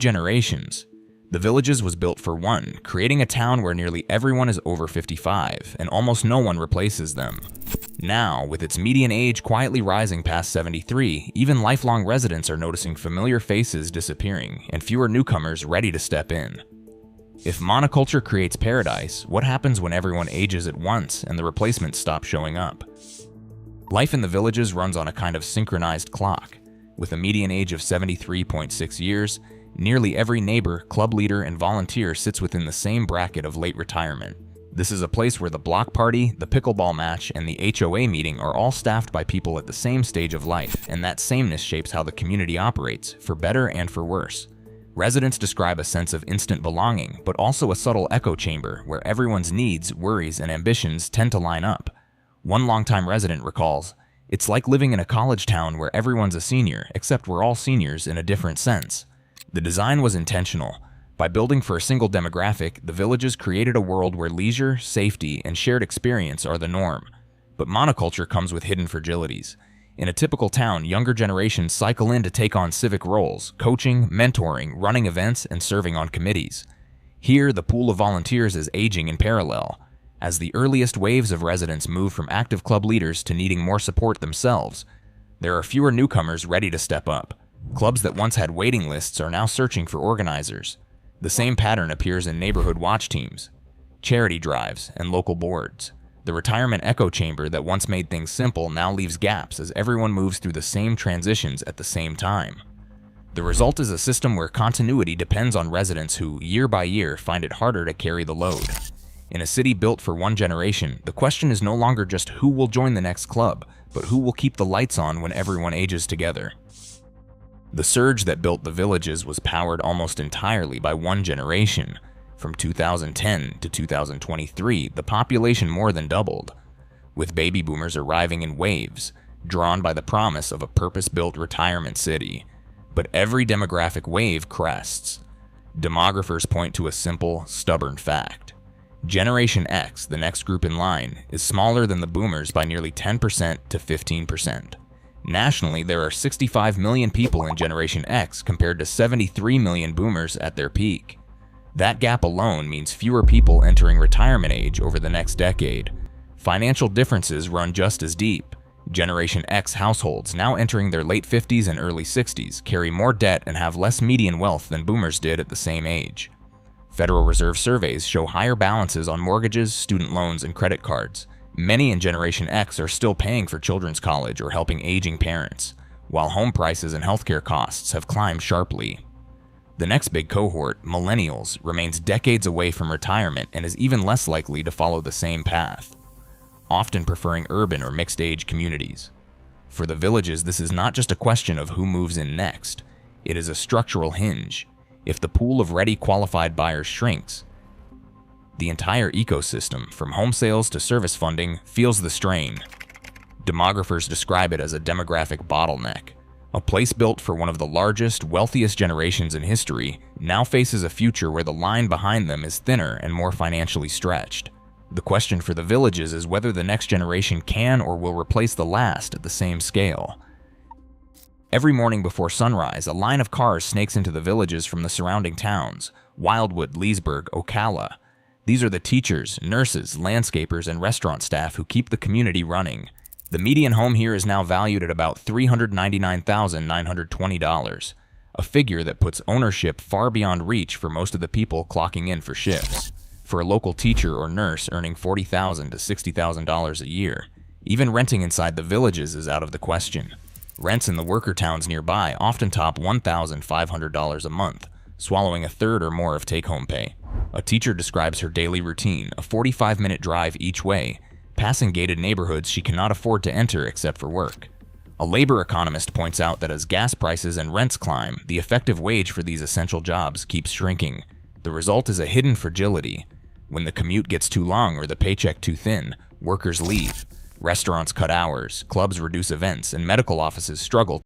Generations. The Villages was built for one, creating a town where nearly everyone is over 55 and almost no one replaces them. Now, with its median age quietly rising past 73, even lifelong residents are noticing familiar faces disappearing and fewer newcomers ready to step in. If monoculture creates paradise, what happens when everyone ages at once and the replacements stop showing up? Life in the Villages runs on a kind of synchronized clock. With a median age of 73.6 years, nearly every neighbor, club leader, and volunteer sits within the same bracket of late retirement. This is a place where the block party, the pickleball match, and the HOA meeting are all staffed by people at the same stage of life, and that sameness shapes how the community operates, for better and for worse. Residents describe a sense of instant belonging, but also a subtle echo chamber where everyone's needs, worries, and ambitions tend to line up. One longtime resident recalls, "It's like living in a college town where everyone's a senior, except we're all seniors in a different sense." The design was intentional. By building for a single demographic, the Villages created a world where leisure, safety, and shared experience are the norm. But monoculture comes with hidden fragilities. In a typical town, younger generations cycle in to take on civic roles, coaching, mentoring, running events, and serving on committees. Here, the pool of volunteers is aging in parallel. As the earliest waves of residents move from active club leaders to needing more support themselves, there are fewer newcomers ready to step up. Clubs that once had waiting lists are now searching for organizers. The same pattern appears in neighborhood watch teams, charity drives, and local boards. The retirement echo chamber that once made things simple now leaves gaps as everyone moves through the same transitions at the same time. The result is a system where continuity depends on residents who, year by year, find it harder to carry the load. In a city built for one generation, the question is no longer just who will join the next club, but who will keep the lights on when everyone ages together. The surge that built the Villages was powered almost entirely by one generation. From 2010 to 2023, the population more than doubled, with baby boomers arriving in waves, drawn by the promise of a purpose-built retirement city. But every demographic wave crests. Demographers point to a simple, stubborn fact. Generation X, the next group in line, is smaller than the boomers by nearly 10% to 15%. Nationally, there are 65 million people in Generation X compared to 73 million boomers at their peak. That gap alone means fewer people entering retirement age over the next decade. Financial differences run just as deep. Generation X households, now entering their late 50s and early 60s, carry more debt and have less median wealth than boomers did at the same age. Federal Reserve surveys show higher balances on mortgages, student loans, and credit cards. Many in Generation X are still paying for children's college or helping aging parents, while home prices and healthcare costs have climbed sharply. The next big cohort, Millennials, remains decades away from retirement and is even less likely to follow the same path, often preferring urban or mixed-age communities. For the Villages, this is not just a question of who moves in next. It is a structural hinge. If the pool of ready qualified buyers shrinks, the entire ecosystem, from home sales to service funding, feels the strain. Demographers describe it as a demographic bottleneck. A place built for one of the largest, wealthiest generations in history now faces a future where the line behind them is thinner and more financially stretched. The question for the Villages is whether the next generation can or will replace the last at the same scale. Every morning before sunrise, a line of cars snakes into the Villages from the surrounding towns, Wildwood, Leesburg, Ocala. These are the teachers, nurses, landscapers, and restaurant staff who keep the community running. The median home here is now valued at about $399,920, a figure that puts ownership far beyond reach for most of the people clocking in for shifts. For a local teacher or nurse earning $40,000 to $60,000 a year, even renting inside the Villages is out of the question. Rents in the worker towns nearby often top $1,500 a month, swallowing a third or more of take-home pay. A teacher describes her daily routine, a 45-minute drive each way, passing gated neighborhoods she cannot afford to enter except for work. A labor economist points out that as gas prices and rents climb, the effective wage for these essential jobs keeps shrinking. The result is a hidden fragility. When the commute gets too long or the paycheck too thin, workers leave. Restaurants cut hours, clubs reduce events, and medical offices struggle